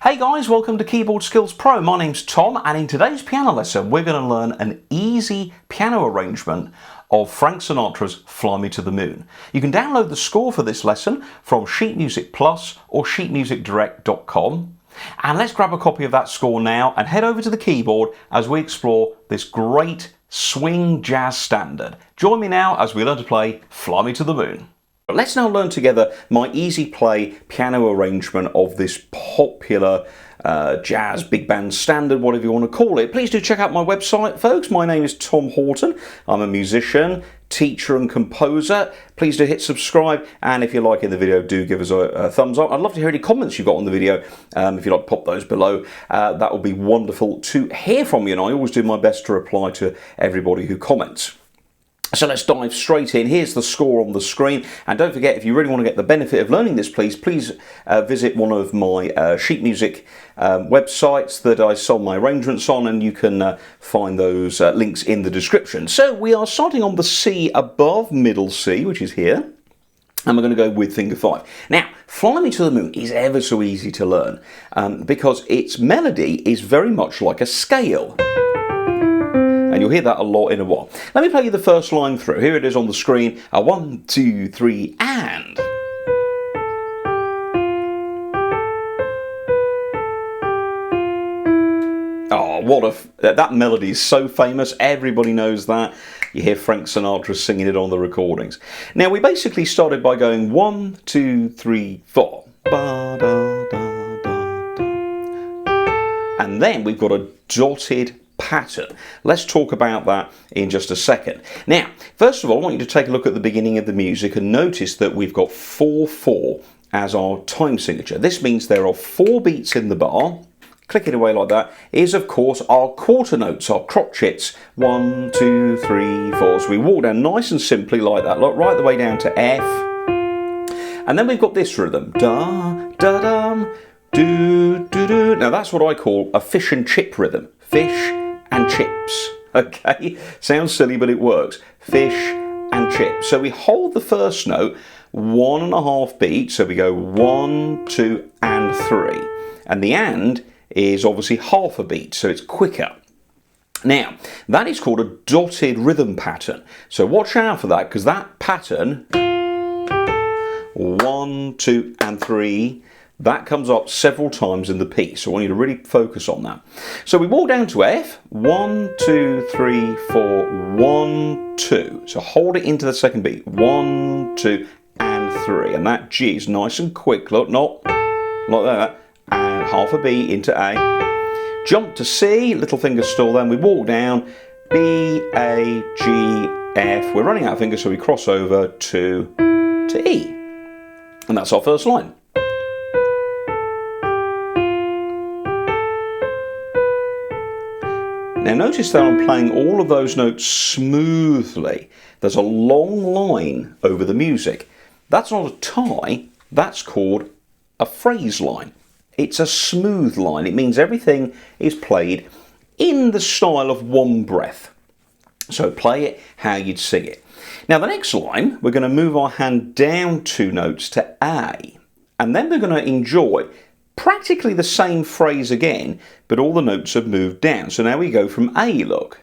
Hey guys, welcome to Keyboard Skills Pro. My name's Tom, and in today's piano lesson we're going to learn an easy piano arrangement of Frank Sinatra's Fly Me to the Moon. You can download the score for this lesson from Sheet Music Plus or sheetmusicdirect.com. And let's grab a copy of that score now and head over to the keyboard as we explore this great swing jazz standard. Join me now as we learn to play Fly Me to the Moon. Let's now learn together my easy play piano arrangement of this popular jazz big band standard, whatever you want to call it. Please do check out my website, folks. My name is Tom Horton. I'm a musician, teacher and composer. Please do hit subscribe, and if you're liking the video, do give us a thumbs up. I'd love to hear any comments you've got on the video. If you'd like to pop those below, that would be wonderful to hear from you, and I always do my best to reply to everybody who comments. So let's dive straight in. Here's the score on the screen, and don't forget, if you really want to get the benefit of learning this, please visit one of my sheet music websites that I sell my arrangements on, and you can find those links in the description. So we are starting on the C above middle C, which is here, and we're going to go with finger 5. Now, Fly Me to the Moon is ever so easy to learn because its melody is very much like a scale. And you'll hear that a lot in a while. Let me play you the first line through. Here it is on the screen. 1, 2, 3, and. Oh, that melody is so famous. Everybody knows that. You hear Frank Sinatra singing it on the recordings. Now, we basically started by going 1, 2, 3, 4. Ba, da, da, da, da. And then we've got a dotted pattern. Let's talk about that in just a second. Now, first of all, I want you to take a look at the beginning of the music and notice that we've got 4/4 as our time signature. This means there are 4 beats in the bar. Click it away like that is, of course, our quarter notes, our crotchets. 1, 2, 3, 4. So we walk down nice and simply like that, look, right the way down to F. And then we've got this rhythm. Da, da, dum, do, do, do. Now that's what I call a fish and chip rhythm. Fish and chips. Okay, sounds silly, but it works. Fish and chips. So we hold the first note 1.5 beats. So we go 1, 2, and 3. And the and is obviously half a beat, so it's quicker. Now, that is called a dotted rhythm pattern. So watch out for that, because that pattern, 1, 2, and 3, that comes up several times in the piece, so I want you to really focus on that. So we walk down to F, 1, 2, 3, 4, 1, 2. So hold it into the second beat, 1, 2, and 3. And that G is nice and quick, look, not like that. And half a beat into A. Jump to C, little finger still then. We walk down, B, A, G, F. We're running out of fingers, so we cross over to E. And that's our first line. Now notice that I'm playing all of those notes smoothly. There's a long line over the music. That's not a tie, that's called a phrase line. It's a smooth line. It means everything is played in the style of one breath. So play it how you'd sing it. Now the next line, we're going to move our hand down 2 notes to A. And then we're going to enjoy practically the same phrase again, but all the notes have moved down. So now we go from A, look.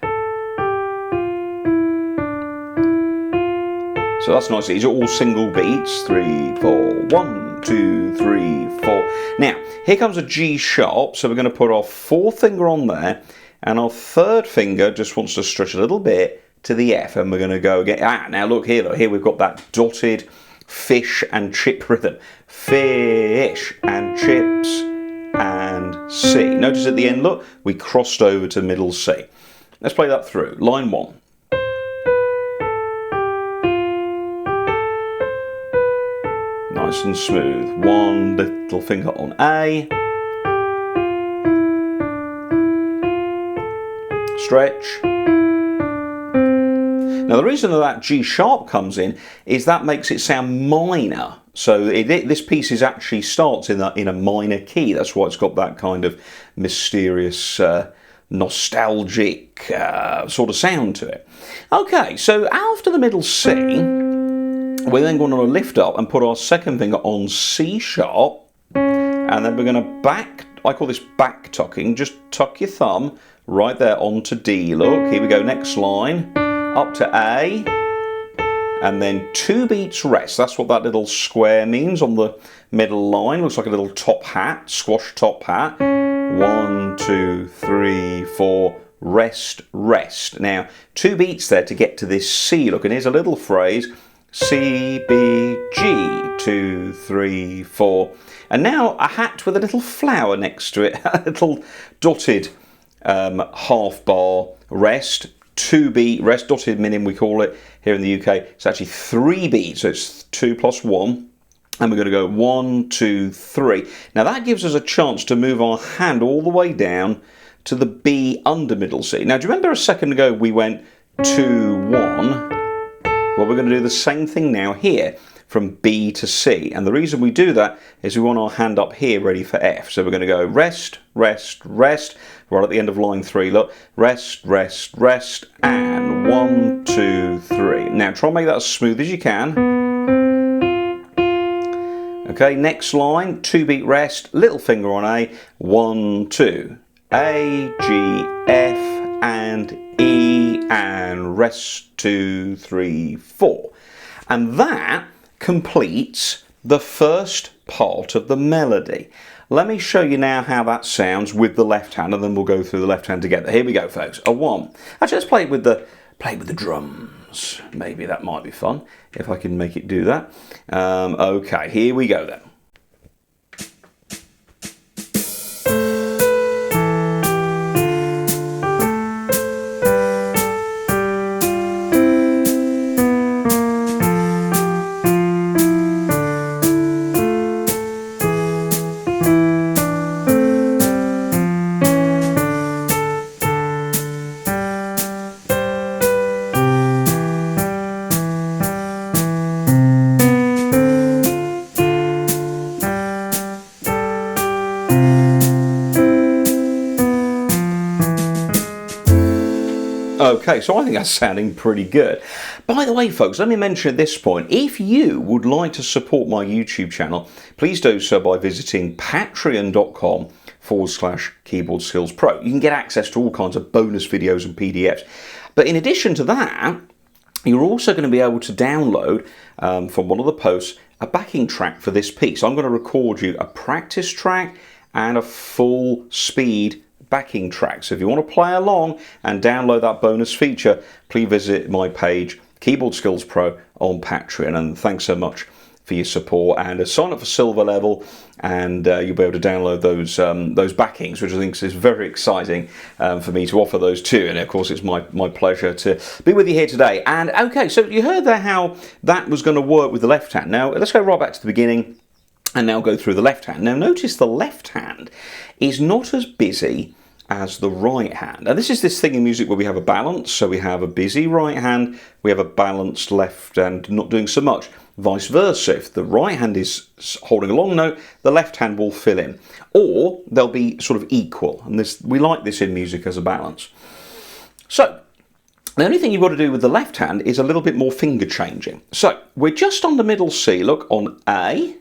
So that's nice. These are all single beats. 3, 4, 1, 2, 3, 4. Now, here comes a G sharp. So we're going to put our 4th finger on there, and our 3rd finger just wants to stretch a little bit to the F, and we're going to go again. Now look here, look. Here we've got that dotted fish and chip rhythm. Fish and chips and C. Notice at the end, look, we crossed over to middle C. Let's play that through. Line 1. Nice and smooth. 1 little finger on A. Stretch. Now the reason that G sharp comes in is that makes it sound minor. So this piece actually starts in a minor key. That's why it's got that kind of mysterious, nostalgic sort of sound to it. Okay, so after the middle C, we're then going to lift up and put our 2nd finger on C sharp, and then we're going to back I call this back tucking. Just tuck your thumb right there onto D. Look, here we go, next line, up to A, and then 2 beats rest. That's what that little square means on the middle line. Looks like a little top hat, squash top hat. 1, 2, 3, 4, rest, rest. Now, 2 beats there to get to this C. Look, and here's a little phrase, C, B, G, 2, 3, 4. And now a hat with a little flower next to it, a little dotted half bar rest, 2 beat rest, dotted minim we call it here in the UK. It's actually 3 beats, so it's 2 plus 1. And we're going to go 1, 2, 3. Now that gives us a chance to move our hand all the way down to the B under middle C. Now do you remember a second ago we went 2, 1? Well, we're going to do the same thing now here from B to C. And the reason we do that is we want our hand up here ready for F. So we're going to go rest, rest, rest. Right at the end of line 3, look. Rest, rest, rest, and 1, 2, 3. Now try and make that as smooth as you can. Okay, next line, 2 beat rest, little finger on A, 1, 2. A, G, F, and E, and rest, 2, 3, 4. And that completes the first part of the melody. Let me show you now how that sounds with the left hand, and then we'll go through the left hand together. Here we go, folks. A 1. Actually, let's play it with the drums. Maybe that might be fun if I can make it do that. Okay, here we go then. Okay, so I think that's sounding pretty good. By the way, folks, let me mention at this point, if you would like to support my YouTube channel, please do so by visiting patreon.com/Keyboard Skills Pro. You can get access to all kinds of bonus videos and PDFs. But in addition to that, you're also going to be able to download from one of the posts a backing track for this piece. I'm going to record you a practice track and a full speed backing track. So if you want to play along and download that bonus feature, please visit my page, Keyboard Skills Pro, on Patreon. And thanks so much for your support. And sign up for silver level, and you'll be able to download those backings, which I think is very exciting for me to offer those too. And of course, it's my pleasure to be with you here today. And okay, so you heard there how that was going to work with the left hand. Now let's go right back to the beginning and now go through the left hand. Now notice the left hand is not as busy as the right hand. And this is this thing in music where we have a balance. So we have a busy right hand, we have a balanced left hand not doing so much. Vice versa, if the right hand is holding a long note, the left hand will fill in. Or they'll be sort of equal. And we like this in music as a balance. So the only thing you've got to do with the left hand is a little bit more finger changing. So we're just on the middle C, look, on A.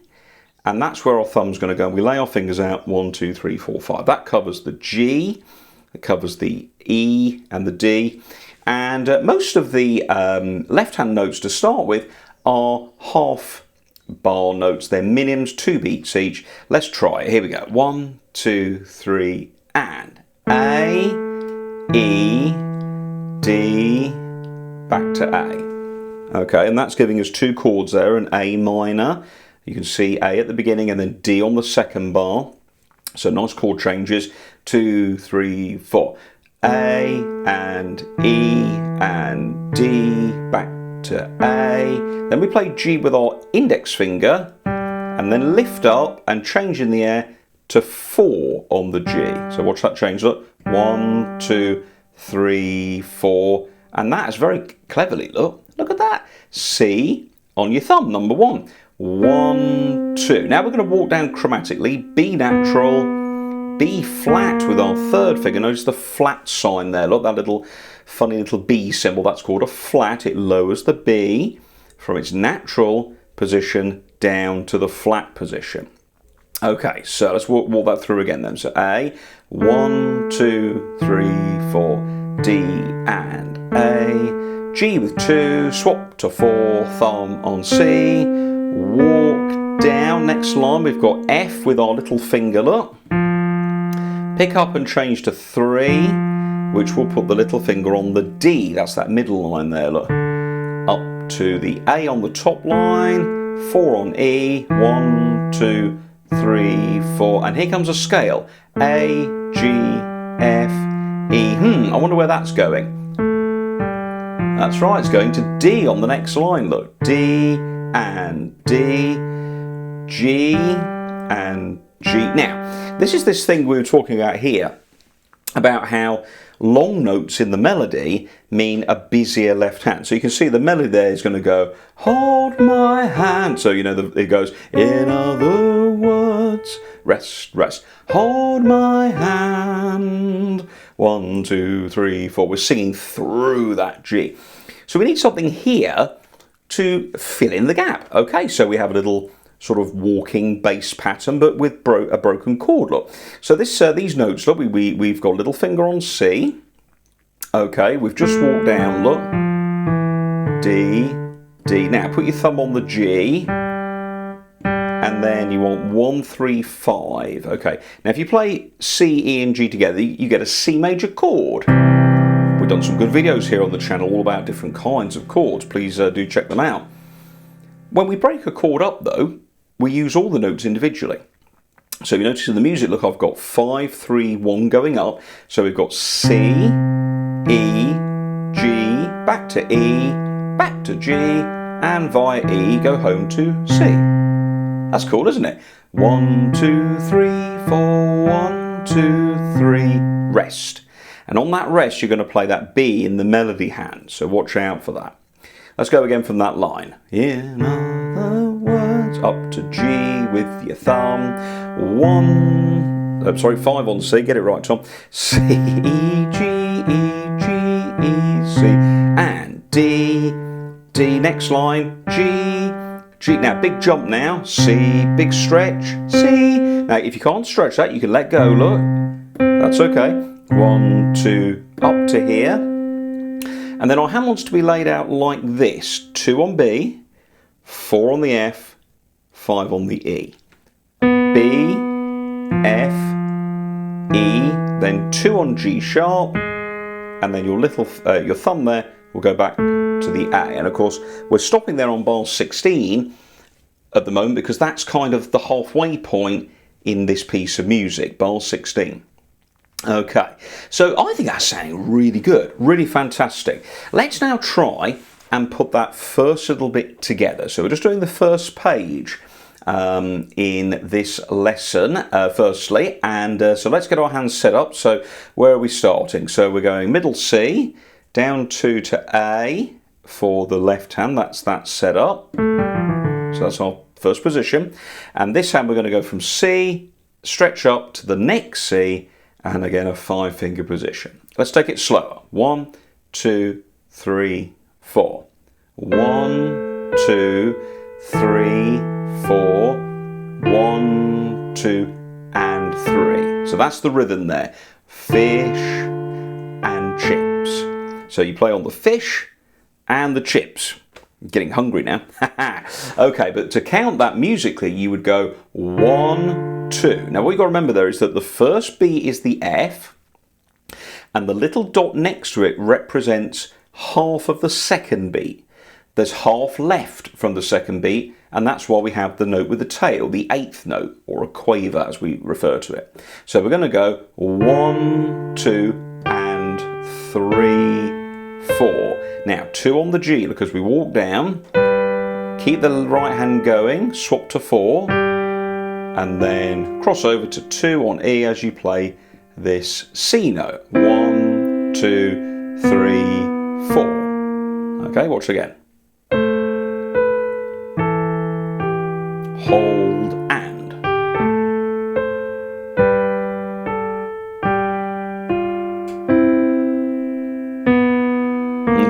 And that's where our thumb's going to go. And we lay our fingers out, 1, 2, 3, 4, 5. That covers the G, it covers the E and the D. And most of the left-hand notes to start with are half bar notes. They're minims, 2 beats each. Let's try it. Here we go. 1, 2, 3, and A, E, D, back to A. Okay, and that's giving us 2 chords there, an A minor. You can see A at the beginning and then D on the second bar. So nice chord changes. 2, 3, 4. A and E and D, back to A. Then we play G with our index finger and then lift up and change in the air to 4 on the G. So watch that change. Look, 1, 2, 3, 4. And that is very cleverly, look at that. C on your thumb, number 1. 1, 2. Now we're going to walk down chromatically. B natural, B flat with our third finger. Notice the flat sign there. Look, that little funny little B symbol. That's called a flat. It lowers the B from its natural position down to the flat position. Okay, so let's walk that through again then. So A, 1, 2, 3, 4, D and A, G with 2, swap to 4, thumb on C, walk down, next line we've got F with our little finger, look, pick up and change to 3, which will put the little finger on the D, that's that middle line there, look, up to the A on the top line, 4 on E, 1, 2, 3, 4, and here comes a scale, A, G, F, E, I wonder where that's going. That's right, it's going to D on the next line, look, D and D, G and G. Now, this is this thing we were talking about here, about how long notes in the melody mean a busier left hand. So you can see the melody there is going to go, hold my hand. So, you know, it goes, in other words, rest, rest, hold my hand. 1, 2, 3, 4. We're singing through that G. So we need something here to fill in the gap. Okay, so we have a little sort of walking bass pattern, but with a broken chord, look. So these notes, look, we've got a little finger on C. Okay, we've just walked down, look. D, D. Now put your thumb on the G, and then you want 1, 3, 5. Okay, now if you play C, E and G together, you get a C major chord. We've done some good videos here on the channel all about different kinds of chords. Please do check them out. When we break a chord up though, we use all the notes individually. So you notice in the music, look, I've got 5, 3, 1 going up. So we've got C, E, G, back to E, back to G, and via E go home to C. That's cool, isn't it? 1, 2, 3, 4, 1, 2, 3, rest. And on that rest, you're going to play that B in the melody hand. So watch out for that. Let's go again from that line. In other words, up to G with your thumb. 5 on C, get it right, Tom. C, E, G, E, G, E, C, and D, D, next line, G, G. Now, big jump now, C, big stretch, C. Now, if you can't stretch that, you can let go, look. That's okay. 1, 2, up to here. And then our hand wants to be laid out like this. 2 on B, 4 on the F, 5 on the E. B, F, E, then 2 on G sharp, and then your thumb there will go back to the A. And of course, we're stopping there on bar 16 at the moment because that's kind of the halfway point in this piece of music, bar 16. Okay, so I think that's sounding really good, really fantastic. Let's now try and put that first little bit together. So we're just doing the first page in this lesson, firstly, and so let's get our hands set up. So where are we starting? So we're going middle C, down 2 to A for the left hand, that's that set up. So that's our first position. And this hand we're going to go from C, stretch up to the next C, and again a 5-finger position. Let's take it slower. 1, 2, 3, 4. 1, 2, 3, 4. 1, 2, and 3. So that's the rhythm there. Fish and chips. So you play on the fish and the chips. I'm getting hungry now. Okay, but to count that musically, you would go 1, 2. Now what you've got to remember there is that the first B is the F, and the little dot next to it represents half of the second beat. There's half left from the second beat, and that's why we have the note with the tail, the 8th note, or a quaver as we refer to it. So we're going to go 1, 2, and 3, 4. Now 2 on the G, because we walk down, keep the right hand going, swap to 4, and then cross over to 2 on E as you play this C note. 1, 2, 3, 4. Okay, watch again. Hold and.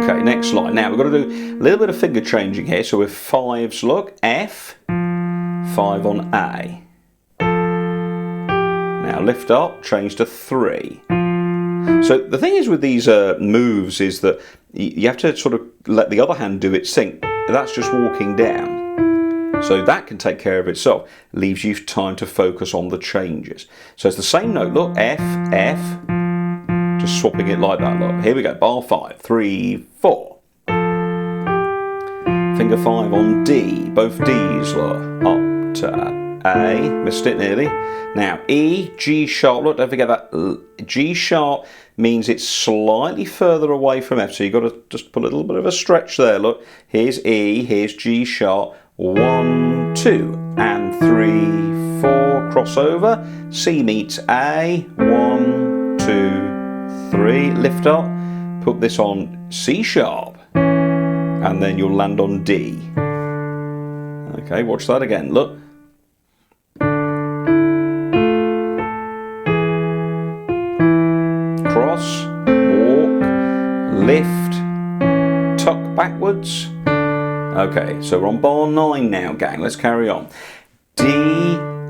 Okay, next line. Now we've got to do a little bit of finger changing here. So with 5s, look, F, 5 on A. lift up, change to 3. So the thing is with these moves is that you have to sort of let the other hand do its thing. That's just walking down. So that can take care of itself. Leaves you time to focus on the changes. So it's the same note, look, F, F. Just swapping it like that, look. Here we go, bar 5, 3, 4. Finger 5 on D, both Ds, look. Up to A, missed it nearly. Now E, G sharp, look, don't forget that. G sharp means it's slightly further away from F, so you've got to just put a little bit of a stretch there, look. Here's E, here's G sharp, 1, 2, and 3, 4, cross over. C meets A, 1, 2, 3, lift up, put this on C sharp, and then you'll land on D. Okay, watch that again, look. Cross, walk, lift, tuck backwards. Okay, so we're on bar 9 now, gang. Let's carry on. D,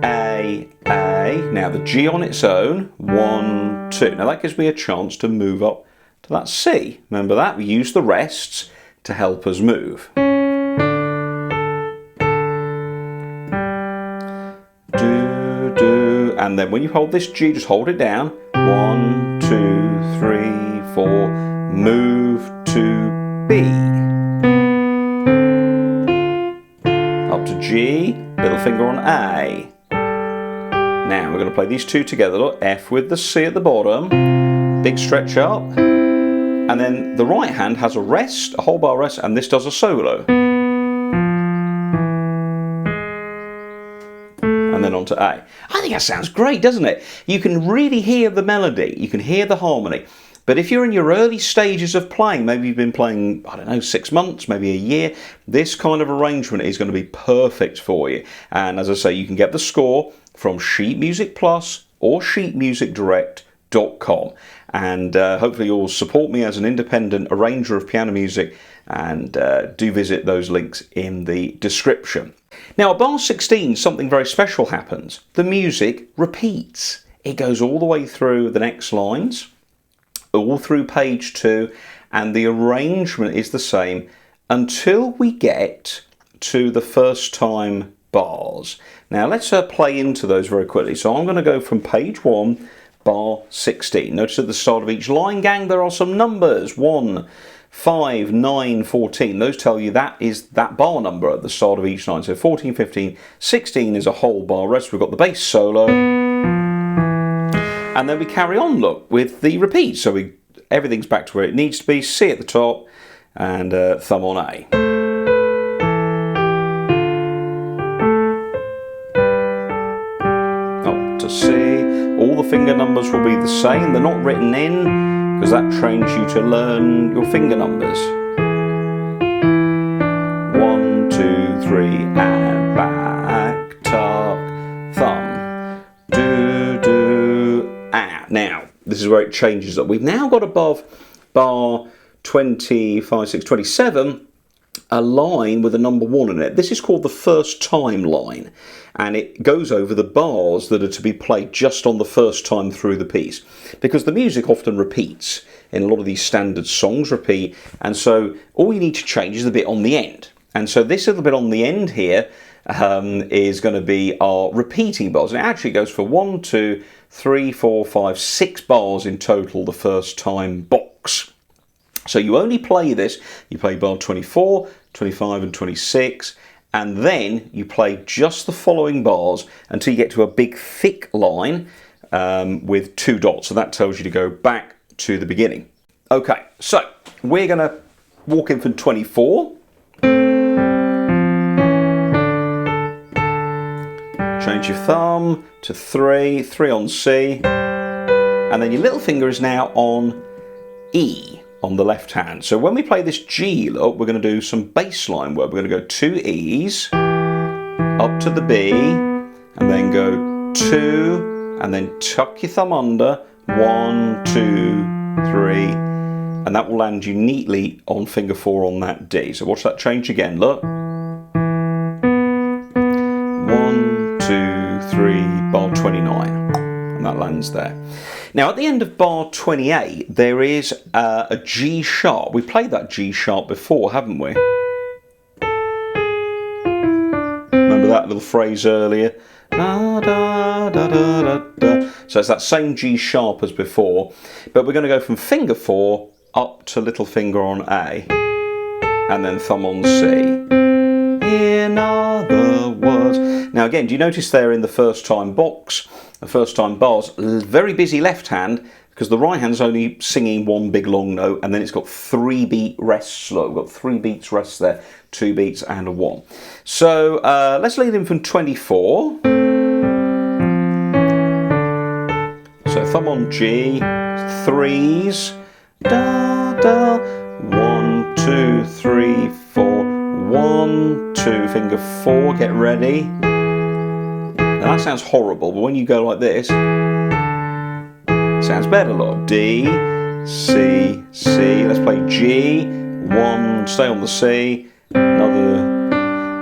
A, A. Now the G on its own, 1, 2. Now that gives me a chance to move up to that C. Remember that? We use the rests to help us move. Do, do. And then when you hold this G, just hold it down. 1, 2, 3, 4. Move to B. Up to G, little finger on A. Now we're going to play these two together. Look, F with the C at the bottom, big stretch up, and then the right hand has a rest, a whole bar rest, and this does a solo. And then on to A. I think that sounds great, doesn't it? You can really hear the melody, you can hear the harmony. But if you're in your early stages of playing, maybe you've been playing, I don't know, 6 months, maybe a year, this kind of arrangement is going to be perfect for you. And as I say, you can get the score from Sheet Music Plus or sheetmusicdirect.com. And hopefully you'll support me as an independent arranger of piano music, and do visit those links in the description. Now at bar 16, something very special happens. The music repeats. It goes all the way through the next lines, all through page 2, and the arrangement is the same until we get to the first time bars. Now let's play into those very quickly. So I'm going to go from page 1, bar 16. Notice at the start of each line, gang, there are some numbers. 1, 5, 9, 14. Those tell you that is that bar number at the start of each line. So 14, 15, 16 is a whole bar rest. We've got the bass solo. And then we carry on, look, with the repeat. So everything's back to where it needs to be. C at the top and thumb on A. Up to C. All the finger numbers will be the same. They're not written in because that trains you to learn your finger numbers. 1, 2, 3, and back, tuck, thumb. Now, this is where it changes up. We've now got above bar 25, 6, 27, a line with a number 1 in it. This is called the first time line, and it goes over the bars that are to be played just on the first time through the piece, because the music often repeats. In a lot of these standard songs repeat, and so all you need to change is the bit on the end. And so this little bit on the end here is going to be our repeating bars. And it actually goes for 1, 2, 3, 4, 5, 6 bars in total, the first time box. So you only play this, you play bar 24, 25 and 26, and then you play just the following bars until you get to a big thick line with 2 dots. So that tells you to go back to the beginning. Okay, so we're going to walk in from 24. Change your thumb to 3, 3 on C, and then your little finger is now on E on the left hand. So when we play this G, look, we're going to do some bass line work. We're going to go 2 E's, up to the B, and then go 2, and then tuck your thumb under, 1, 2, 3, and that will land you neatly on finger 4 on that D. So watch that change again, look. 1, 2, 3, bar 29. And That lands there. Now at the end of bar 28 there is a G sharp. We played that G sharp before, haven't we? Remember that little phrase earlier? Da, da, da, da, da, da. So it's that same G sharp as before, but we're going to go from finger 4 up to little finger on A and then thumb on C. In other words. Now again, do you notice there in the first time box, the first time bars, very busy left hand because the right hand's only singing one big long note and then it's got 3 beat rests. Look, we've got 3 beats rests there, 2 beats and a 1. So let's lead in from 24. So thumb on G, 3s, da da, 1, 2, 3, 4, 1, 2, finger 4, get ready. Now that sounds horrible, but when you go like this, it sounds better. Look, D, C, C, let's play G, 1, stay on the C, another,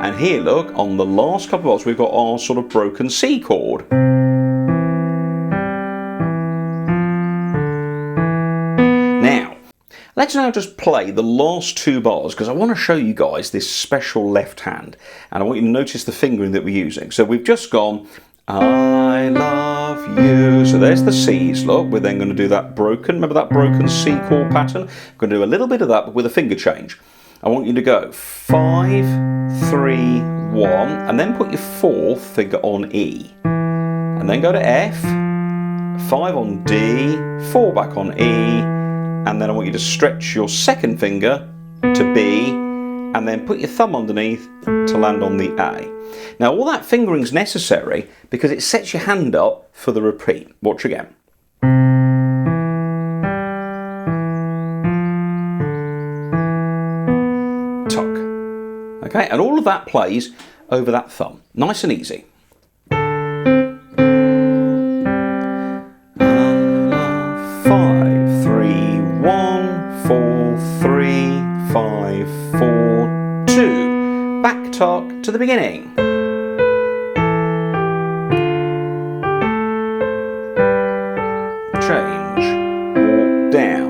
and here look, on the last couple of bars we've got our sort of broken C chord. Let's now just play the last 2 bars because I want to show you guys this special left hand and I want you to notice the fingering that we're using. So we've just gone, I love you. So there's the C's, look. We're then going to do that broken, remember that broken C chord pattern? We're going to do a little bit of that but with a finger change. I want you to go 5, 3, 1 and then put your 4th finger on E. And then go to F, 5 on D, 4 back on E. And then I want you to stretch your 2nd finger to B and then put your thumb underneath to land on the A. Now all that fingering is necessary because it sets your hand up for the repeat. Watch again. Tuck. Okay, and all of that plays over that thumb. Nice and easy. 4, 3, 5, 4, 2. Back tuck to the beginning. Change. Walk down.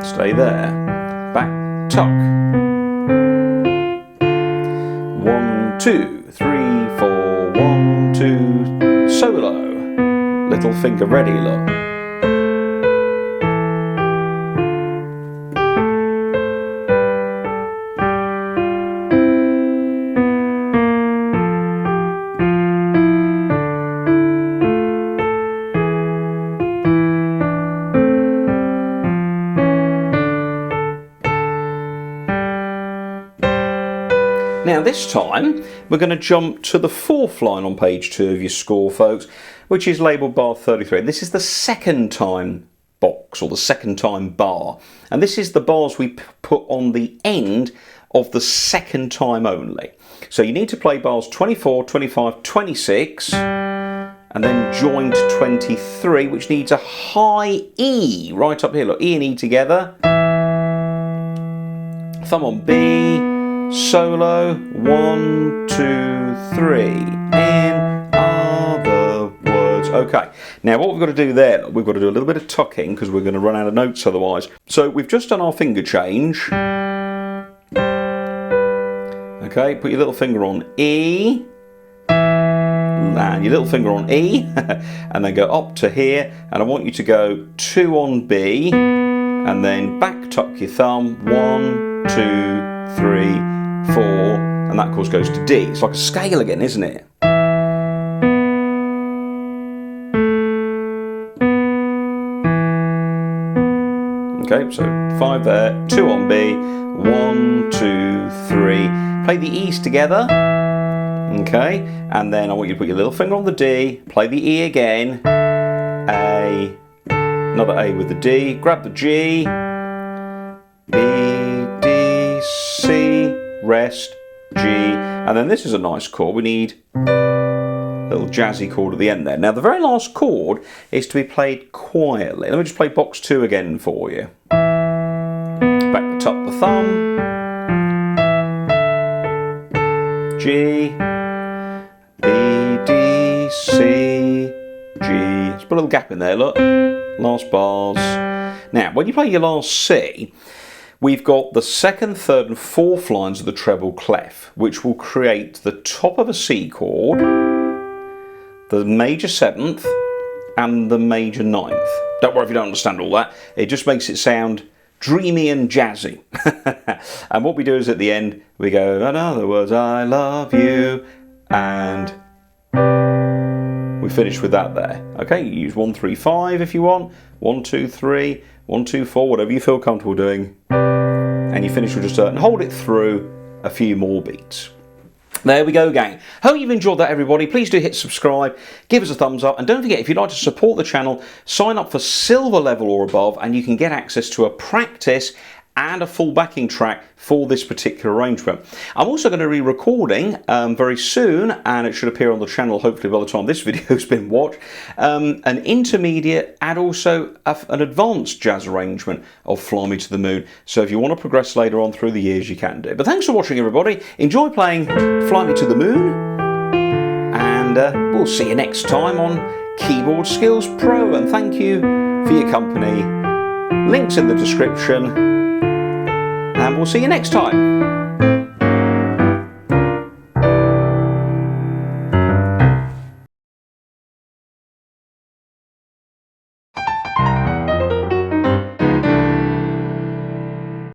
Stay there. Back tuck. 1, 2, 3, 4, 1, 2, solo. Little finger ready, look. Now this time we're going to jump to the 4th line on page 2 of your score, folks, which is labelled bar 33. This is the 2nd time box or the 2nd time bar, and this is the bars we put on the end of the 2nd time only. So you need to play bars 24, 25, 26 and then join to 23, which needs a high E right up here. Look, E and E together. Thumb on B. Solo, 1, 2, 3, in other words. Okay, now what we've got to do there, we've got to do a little bit of tucking because we're going to run out of notes otherwise. So we've just done our finger change. Okay, put your little finger on E, land your little finger on E, and then go up to here, and I want you to go 2 on B, and then back tuck your thumb, 1, 2, 3, 4, and that of course goes to D. It's like a scale again, isn't it? Okay, so 5 there, 2 on B, 1, 2, 3. Play the E's together. Okay, and then I want you to put your little finger on the D, play the E again, A, another A with the D, grab the G, B, D, C, rest, G, and then this is a nice chord. We need little jazzy chord at the end there. Now the very last chord is to be played quietly. Let me just play box 2 again for you. Back the top, the thumb, G, B, D, C, G. Let's put a little gap in there, look. Last bars. Now, when you play your last C, we've got the 2nd, 3rd and 4th lines of the treble clef, which will create the top of a C chord, the major 7th and the major 9th. Don't worry if you don't understand all that. It just makes it sound dreamy and jazzy. And what we do is at the end, we go, in other words, I love you, and we finish with that there. Okay, you use 1, 3, 5 if you want, 1, 2, 3, 1, 2, 4, whatever you feel comfortable doing. And you finish with just and hold it through a few more beats. There we go, gang. Hope you've enjoyed that, everybody. Please do hit subscribe, give us a thumbs up, and don't forget, if you'd like to support the channel, sign up for silver level or above, and you can get access to a practice and a full backing track for this particular arrangement. I'm also going to be recording very soon, and it should appear on the channel hopefully by the time this video has been watched, an intermediate and also an advanced jazz arrangement of Fly Me to the Moon. So if you want to progress later on through the years, you can do. But thanks for watching, everybody. Enjoy playing Fly Me to the Moon, and we'll see you next time on Keyboard Skills Pro. And thank you for your company. Links in the description. And we'll see you next time.